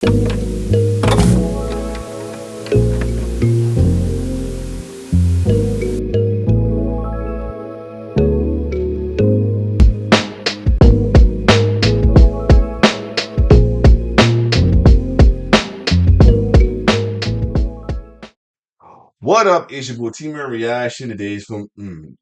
What up? It's your boy T-Man Reaction. Today's from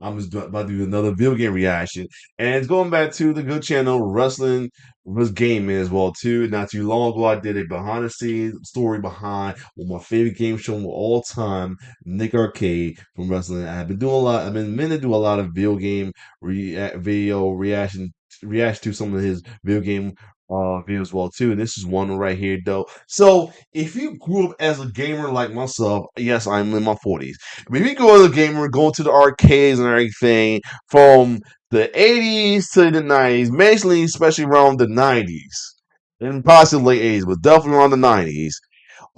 I'm just about to do another video game reaction, and it's going back to the good channel Wrestling was Gaming as well too. Not too long ago, I did a behind the scenes story behind one of my favorite game show of all time, Nick Arcade from Wrestling. I've been doing a lot. I've been meant to do a lot of video game video reaction to some of his video game videos as well too. And this is one right here though. So if you grew up as a gamer like myself, yes, I'm in my 40s. But if you go as a gamer, going to the arcades and everything from the 80s to the 90s, mainly especially around the 90s and possibly late 80s, but definitely around the 90s,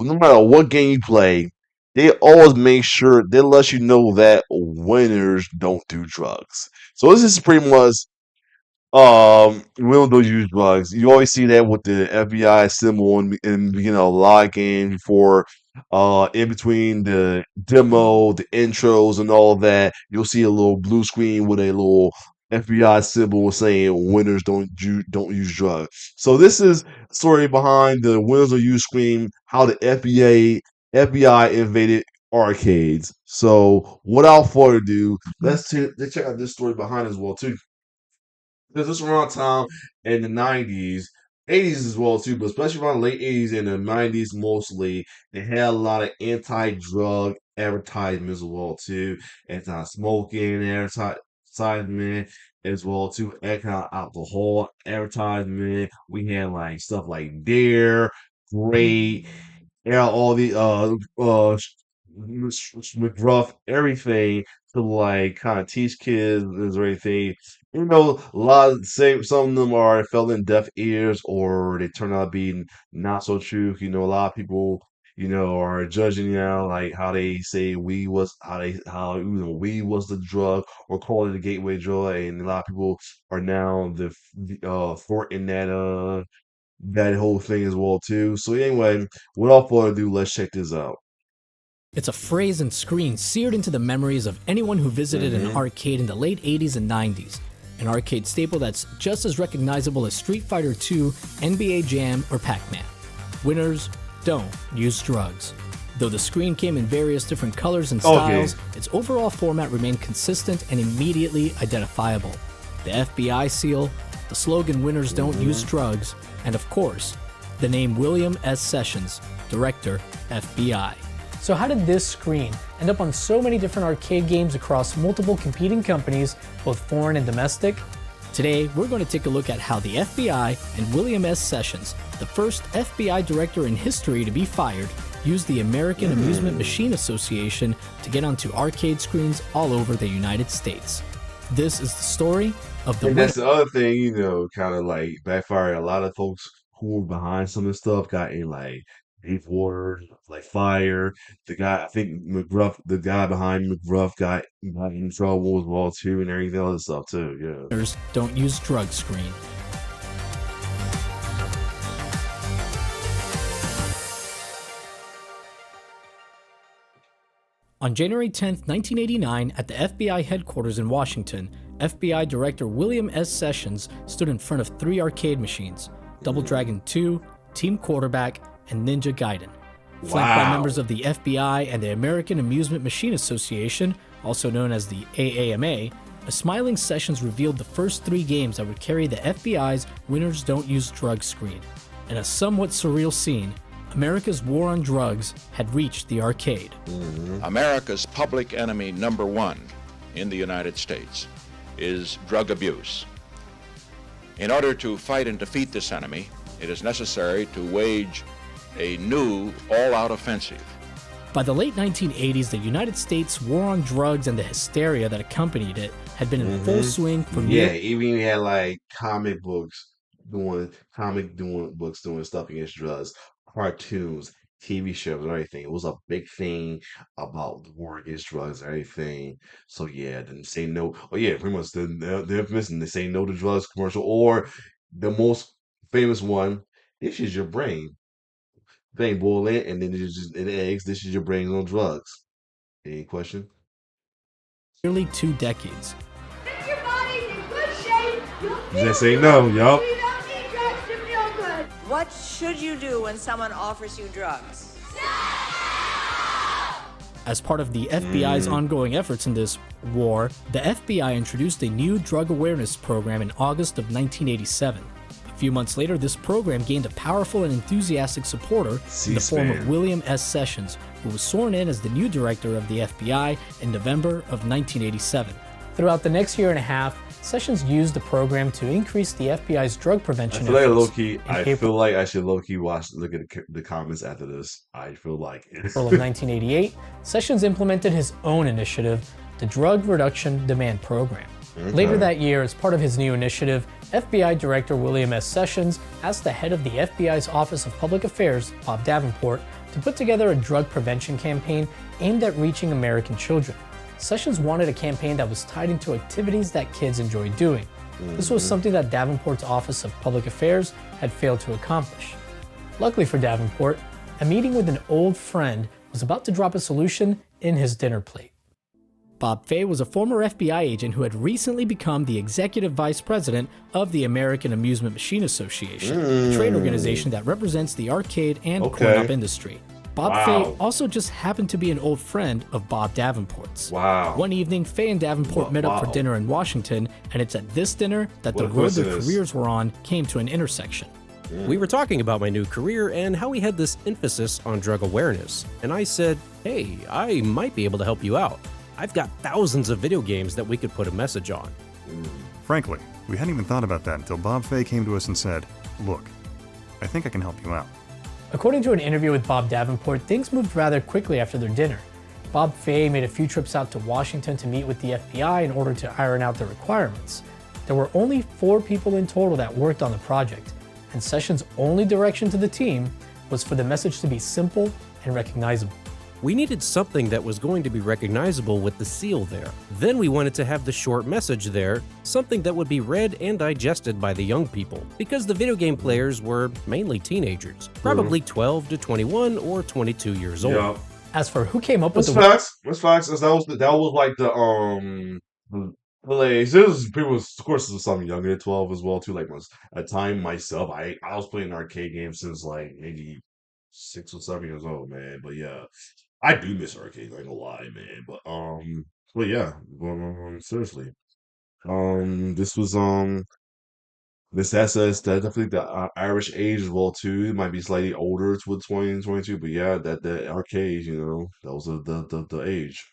no matter what game you play, they always make sure they let you know that winners don't do drugs. So this is pretty much will those use drugs? You always see that with the FBI symbol in the beginning of a lot of games before, in between the demo, the intros, and all that. You'll see a little blue screen with a little FBI symbol saying "Winners don't use drugs." So this is story behind the "Winners don't use" screen. How the FBI invaded arcades. So without further ado, let's check out this story behind as well too, because this was around time in the 90s, 80s as well too, but especially around the late 80s and the 90s mostly, they had a lot of anti-drug advertisements as well too, anti-smoking advertisement as well too, anti-alcohol advertisement. We had like stuff like Dare, Great, yeah, all the McGruff, everything to like kind of teach kids or anything. A lot of say some of them are fell in deaf ears or they turn out being not so true. A lot of people, are judging now like how they say we was how we was the drug or call it a gateway drug, and a lot of people are now thwarting that whole thing as well too. So anyway, without further ado, let's check this out. It's a phrase and screen seared into the memories of anyone who visited an hmm arcade in the late 80s and 90s. An arcade staple that's just as recognizable as Street Fighter II, NBA Jam, or Pac-Man. Winners don't use drugs. Though the screen came in various different colors and Okay. styles, its overall format remained consistent and immediately identifiable. The FBI seal, the slogan "Winners don't use hmm drugs," and of course, the name William S. Sessions, Director, FBI. So how did this screen end up on so many different arcade games across multiple competing companies, both foreign and domestic? Today, we're going to take a look at how the FBI and William S. Sessions, the first FBI director in history to be fired, used the American Amusement Machine Association to get onto arcade screens all over the United States. This is the story of the And winner. that's the other thing, kind of like backfired. A lot of folks who were behind some of this stuff got in like deep water, like fire. The guy, I think McGruff, the guy behind McGruff got in trouble as well too, and everything other stuff too. Yeah. Winners don't use drugs screen. On January 10th, 1989, at the FBI headquarters in Washington, FBI Director William S. Sessions stood in front of three arcade machines: Double Dragon 2, Team Quarterback, and Ninja Gaiden. Flanked by Wow. members of the FBI and the American Amusement Machine Association, also known as the AAMA, a smiling Sessions revealed the first three games that would carry the FBI's Winners Don't Use Drugs screen. In a somewhat surreal scene, America's war on drugs had reached the arcade. hmm America's public enemy number one in the United States is drug abuse. In order to fight and defeat this enemy, it is necessary to wage a new all-out offensive. By the late 1980s, the United States war on drugs and the hysteria that accompanied it had been in full hmm swing for Yeah, nearly even had like doing books doing stuff against drugs, cartoons, TV shows, and everything. It was a big thing about the war against drugs and everything. So yeah, then say no. Oh yeah, pretty much the infamous and they say no to drugs commercial, or the most famous one. This is your brain. thing, boil it, and then it's just in eggs. This is your brains on drugs. Any question? nearly 2 decades. If your body's in good shape, you'll feel Just say good. no, yup. You don't need drugs to feel good. What should you do when someone offers you drugs? As part of the FBI's ongoing efforts in this war, the FBI introduced a new drug awareness program in August of 1987. A few months later, this program gained a powerful and enthusiastic supporter in the form of C-SPAN. William S. Sessions, who was sworn in as the new director of the FBI in November of 1987. Throughout the next year and a half, Sessions used the program to increase the FBI's drug I prevention feel like efforts. low key. In I April feel like I should low key look at the comments after this. I feel like it. of 1988, Sessions implemented his own initiative, the Drug Reduction Demand Program. Later that year, as part of his new initiative, FBI Director William S. Sessions asked the head of the FBI's Office of Public Affairs, Bob Davenport, to put together a drug prevention campaign aimed at reaching American children. Sessions wanted a campaign that was tied into activities that kids enjoy doing. This was something that Davenport's Office of Public Affairs had failed to accomplish. Luckily for Davenport, a meeting with an old friend was about to drop a solution in his dinner plate. Bob Fay was a former FBI agent who had recently become the executive vice president of the American Amusement Machine Association, a trade organization that represents the arcade and Okay. coin-op industry. Bob Wow. Fay also just happened to be an old friend of Bob Davenport's. Wow. One evening, Fay and Davenport met up for Wow. dinner in Washington, and it's at this dinner that What the a road their coincidence. careers were on came to an intersection. We were talking about my new career and how we had this emphasis on drug awareness. And I said, hey, I might be able to help you out. I've got thousands of video games that we could put a message on. Frankly, we hadn't even thought about that until Bob Fay came to us and said, look, I think I can help you out. According to an interview with Bob Davenport, things moved rather quickly after their dinner. Bob Fay made a few trips out to Washington to meet with the FBI in order to iron out the requirements. There were only 4 people in total that worked on the project, and Sessions' only direction to the team was for the message to be simple and recognizable. We needed something that was going to be recognizable with the seal there. Then we wanted to have the short message there, something that would be read and digested by the young people, because the video game players were mainly teenagers, probably 12 to 21 or 22 years old. Yeah. As for who came up with That's the facts. That's facts. That was like the like there's people of course there's some younger than 12 as well too. Like at time myself, I was playing arcade games since like maybe 6 or 7 years old, man. But yeah, I do miss arcades. I ain't gonna lie, man. But yeah, seriously, this was this that's definitely the Irish age as well too. It might be slightly older with 20 and 22, but yeah, that arcade, that was the age.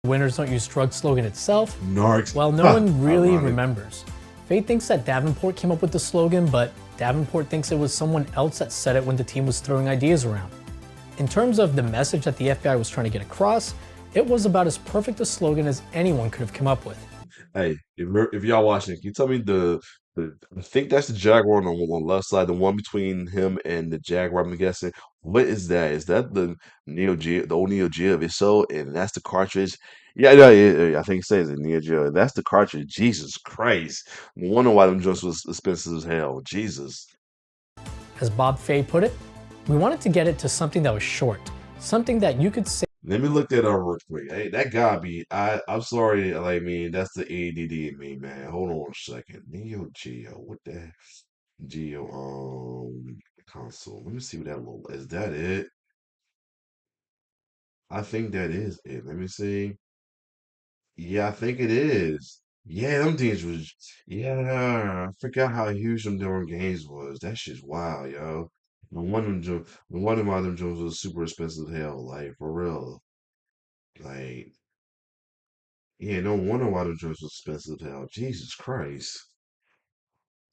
winners don't use drugs slogan itself, Narcs. well, no one really Ironic. remembers. Faye thinks that Davenport came up with the slogan, but Davenport thinks it was someone else that said it when the team was throwing ideas around. In terms of the message that the FBI was trying to get across, it was about as perfect a slogan as anyone could have come up with. Hey, if y'all watching, can you tell me I think that's the Jaguar on the left side, the one between him and the Jaguar, I'm guessing. What is that? Is that the Neo Geo, the old Neo Geo? If so, and that's the cartridge. Yeah, I think it says it Neo Geo. That's the cartridge. Jesus Christ. No wonder why them joints was expensive as hell. Jesus. As Bob Fay put it, we wanted to get it to something that was short, something that you could say Let me look that up real quick. Hey, that gotta be. I'm sorry. I mean, that's the ADD in me, man. Hold on a second. Neo Geo. What the heck? Geo console. Let me see what that little is. That it? I think that is it. Let me see. Yeah, I think it is. Yeah, them things was. Yeah, I forgot how huge them damn games was. That shit's wild, yo. No wonder why them Jones was super expensive as hell. Like for real. Like. Yeah, no wonder why the drugs was expensive as hell. Jesus Christ.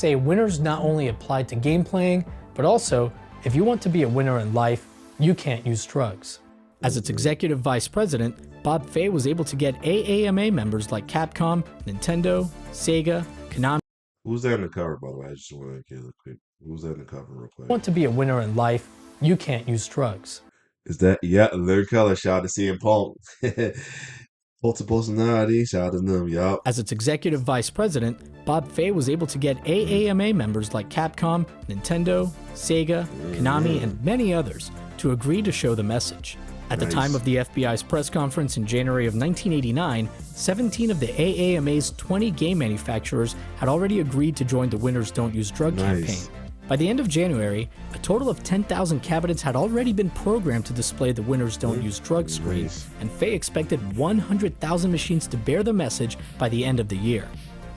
winners not only apply to game playing, but also, if you want to be a winner in life, you can't use drugs. As its executive vice president, Bob Fay was able to get AAMA members like Capcom, Nintendo, Sega, Konami. Who's that in the cover, by the way? I just want to get a quick. Who's that in the cover, real quick? Want to be a winner in life, you can't use drugs. Is that, yeah, Lyric Color, shout out to CM Punk. Cult of personality, shout out to them, yup. As its executive vice president, Bob Fay was able to get AAMA members like Capcom, Nintendo, Sega, Konami, and many others to agree to show the message. At the time of the FBI's press conference in January of 1989, 17 of the AAMA's 20 game manufacturers had already agreed to join the Winners Don't Use Drug campaign. By the end of January, a total of 10,000 cabinets had already been programmed to display the Winners Don't Use Drugs screen, and Fay expected 100,000 machines to bear the message by the end of the year.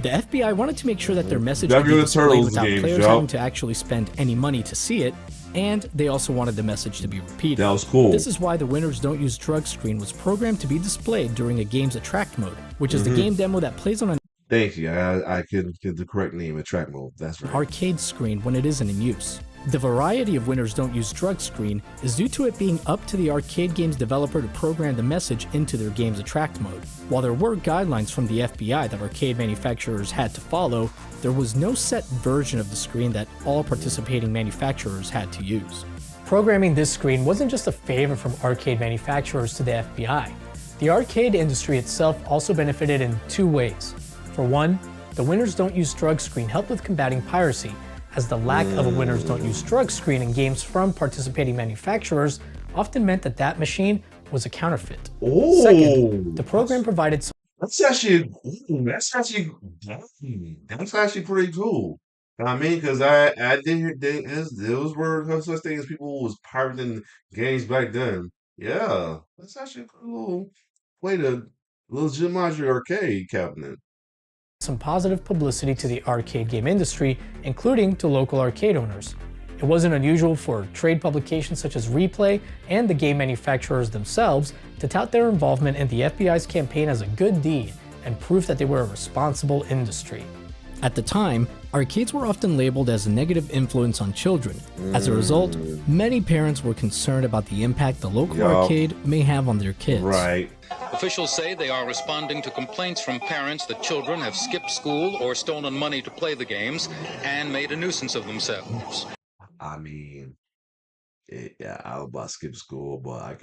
The FBI wanted to make sure that their message could be displayed without players having to actually spend any money to see it, and they also wanted the message to be repeated. That was cool. This is why the Winners Don't Use Drugs screen was programmed to be displayed during a game's Attract mode, which is the game demo that plays on an Thank you. I could get the correct name, Attract mode. That's right. arcade screen when it isn't in use. The variety of Winners Don't Use Drugs screen is due to it being up to the arcade game's developer to program the message into their game's Attract mode. While there were guidelines from the FBI that arcade manufacturers had to follow, there was no set version of the screen that all participating manufacturers had to use. Programming this screen wasn't just a favor from arcade manufacturers to the FBI. The arcade industry itself also benefited in two ways. For one, the Winners Don't Use Drugs screen helped with combating piracy, as the lack of a Winners Don't Use Drugs screen in games from participating manufacturers often meant that that machine was a counterfeit. Second, the program provided That's actually pretty cool. I mean, because I did hear there was word of such things as people was pirating games back then. Yeah, that's actually a cool way to legitimize your arcade cabinet. some positive publicity to the arcade game industry, including to local arcade owners. It wasn't unusual for trade publications such as Replay and the game manufacturers themselves to tout their involvement in the FBI's campaign as a good deed and proof that they were a responsible industry. At the time, arcades were often labeled as a negative influence on children. As a result, many parents were concerned about the impact the local arcade may have on their kids. Right. Officials say they are responding to complaints from parents that children have skipped school or stolen money to play the games and made a nuisance of themselves. I mean, yeah, I was about to skip school, but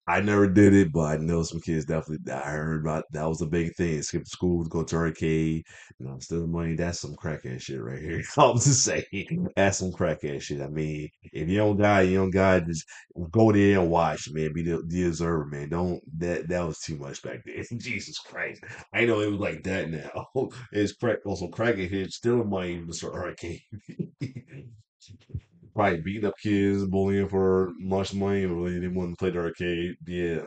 I never did it, but I know some kids definitely, I heard about, that was a big thing. Skip school, go to arcade, steal money. That's some crackhead shit right here. I'm just saying, that's some crackhead shit. I mean, if you don't got, just go there and watch, man. Be the observer, man. That was too much back then. Jesus Christ. I know it was like that now. It's also crackhead stealing money from the arcade. Probably beating up kids, bullying for much money, or they didn't want to play the arcade. Yeah.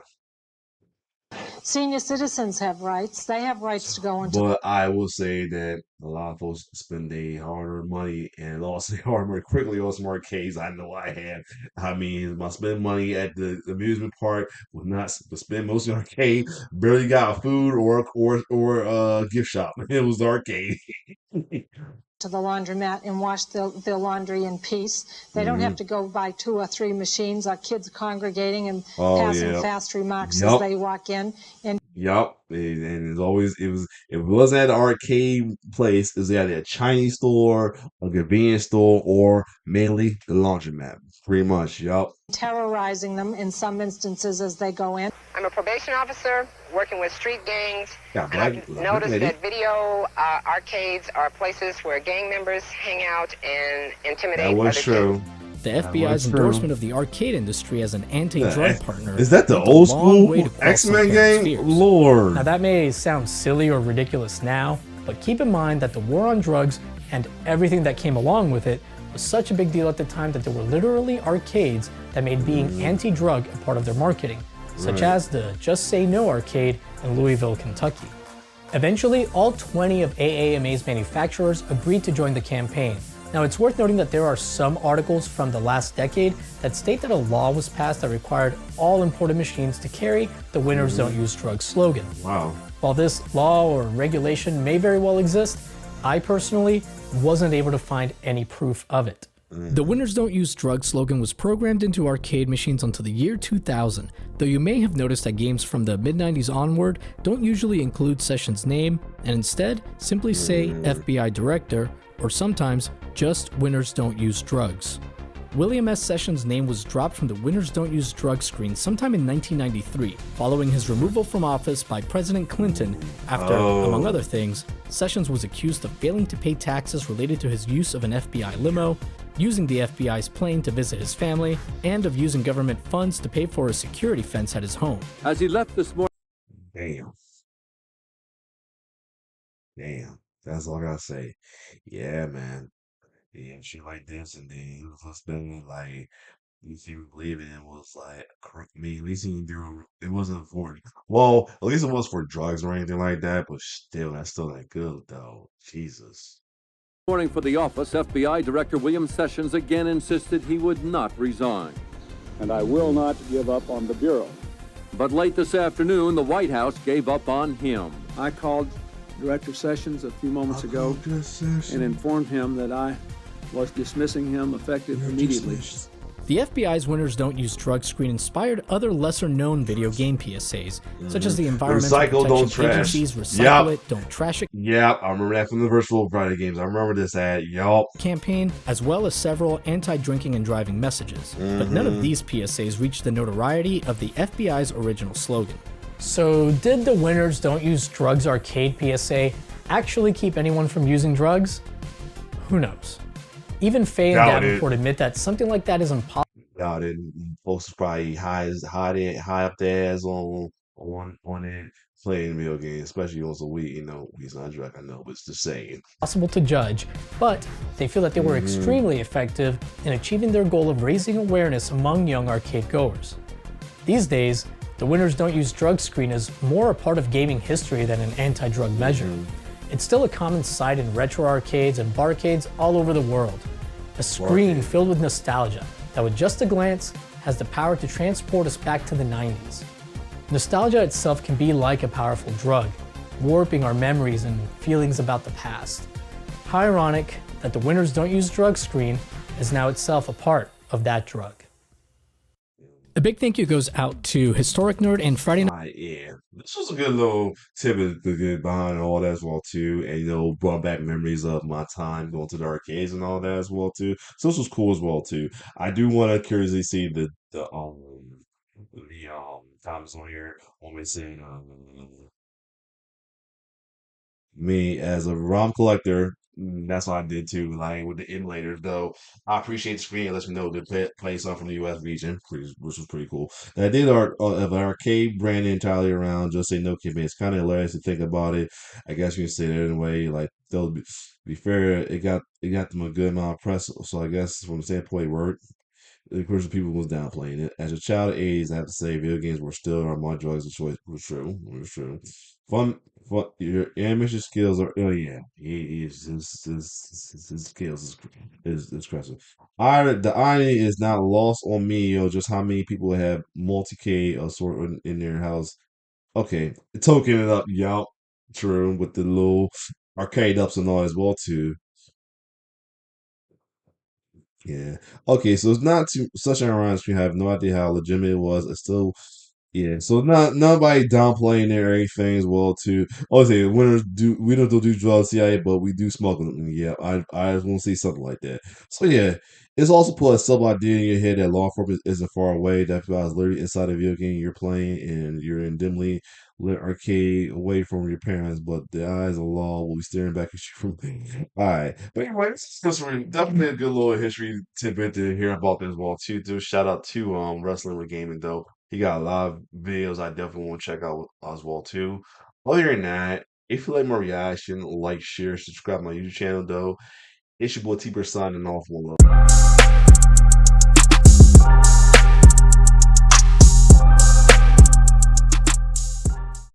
Senior citizens have rights. They have rights to go into. But I will say that a lot of folks spend their hard-earned money and lost their hard money quickly on some arcades. I know I have. I mean, my spend money at the amusement park was not to spend most of the arcade. Barely got food or gift shop. It was the arcade. To the laundromat and wash their laundry in peace. They don't have to go buy 2 or 3 machines. Our kids congregating and passing fast remarks as they walk in. And and it's always if it wasn't at an arcade place, it's at a Chinese store, a convenience store, or mainly the laundromat. Pretty much, terrorizing them in some instances as they go in. I'm a probation officer working with street gangs. Yeah, and I've noticed that video arcades are places where gang members hang out and intimidate That was other true. kids. The FBI's endorsement of the arcade industry as an anti-drug partner Is that the went a old long way school to quell some X-Men parents' game? fears. Lord. Now that may sound silly or ridiculous now, but keep in mind that the war on drugs and everything that came along with it was such a big deal at the time that there were literally arcades that made being anti-drug a part of their marketing, such as the Just Say No arcade in Louisville, Kentucky. Eventually, all 20 of AAMA's manufacturers agreed to join the campaign. Now, it's worth noting that there are some articles from the last decade that state that a law was passed that required all imported machines to carry the Winners Don't Use Drugs slogan. Wow. While this law or regulation may very well exist, I personally wasn't able to find any proof of it. The Winners Don't Use Drugs slogan was programmed into arcade machines until the year 2000, though you may have noticed that games from the mid-90s onward don't usually include Sessions' name, and instead simply say FBI Director, or sometimes just Winners Don't Use Drugs. William S. Sessions' name was dropped from the Winners Don't Use Drugs screen sometime in 1993, following his removal from office by President Clinton after, among other things, Sessions was accused of failing to pay taxes related to his use of an FBI limo, using the FBI's plane to visit his family, and of using government funds to pay for a security fence at his home. As he left this morning. Damn. That's all I gotta say. Yeah, man. Yeah, shit like this, and then he was just been like, at least he was believing it was like, I mean, at least he do. It wasn't for, well, at least it was for drugs or anything like that, but still, that's still not good though. Jesus. Morning for the office, FBI Director William Sessions again insisted he would not resign. And I will not give up on the Bureau. But late this afternoon, the White House gave up on him. I called Director Sessions a few moments ago and informed him that I was dismissing him effective immediately. The FBI's Winners Don't Use Drugs screen inspired other lesser-known video game PSAs, such as the Environmental Recycle, don't Protection trash. Agency's Recycle It, Don't Trash It Yep, I remember that from the Virtual Friday games. I remember this ad. Yup. campaign, as well as several anti-drinking and driving messages. But none of these PSAs reached the notoriety of the FBI's original slogan. So did the Winners Don't Use Drugs arcade PSA actually keep anyone from using drugs? Who knows? Even Faye and Davenport admit that something like that is impossible. Doubt it. Folks probably high up their ass on it playing video games, especially on some weed. You know, weed's not a drug, I know, but it's the same. Possible to judge, but they feel that they were extremely effective in achieving their goal of raising awareness among young arcade goers. These days, the Winners Don't Use Drugs screen is more a part of gaming history than an anti-drug measure. It's still a common sight in retro arcades and barcades all over the world. A screen filled with nostalgia that with just a glance has the power to transport us back to the 90s. Nostalgia itself can be like a powerful drug, warping our memories and feelings about the past. How ironic that the Winners Don't Use Drugs screen is now itself a part of that drug. A big thank you goes out to Historic Nerd and Friday Night. Yeah, this was a good little tidbit to get behind all that as well too, and you know, brought back memories of my time going to the arcades and all that as well too. So this was cool as well too. I do want to curiously see the comments on here on me saying me as a ROM collector. That's what I did too. Like with the emulators, though, I appreciate the screen. It lets me know to play something from the U.S. region, which was pretty cool. And I did of an arcade brand entirely around. Just say no kid, man. It's kind of hilarious to think about it. I guess you can say that anyway. Like they'll be fair, it got them a good amount of press. So I guess from the standpoint, it worked. Of course, the people was downplaying it. As a child of '80s, I have to say, video games were still my drugs of choice. Was true. Was true. Fun. Your animation skills are. Oh yeah, his skills is impressive. The irony is not lost on me. Just how many people have multi-K sort in their house. Okay, token it up, y'all. True, with the little arcade ups and all as well too. Yeah. Okay, so it's not too such an ironic screen. I have no idea how legitimate it was. It's still, yeah. So not nobody downplaying their anything as well too. Okay, we don't do drugs, CIA, but we do smoke them. Yeah, I just want to see something like that. So yeah, it's also put a sub idea in your head that law enforcement isn't far away. That guy is literally inside a video game you're playing, and you're in dimly lit arcade away from your parents, but the eyes of law will be staring back at you from. All right, but anyway, this is definitely a good little history tidbit to hear about this as well too. Do shout out to Wrestling with Gaming though. He got a lot of videos I definitely want to check out as well too. Other than that, if you like my reaction, like, share, subscribe to my YouTube channel though. It's your boy T-Bird signing off. One love.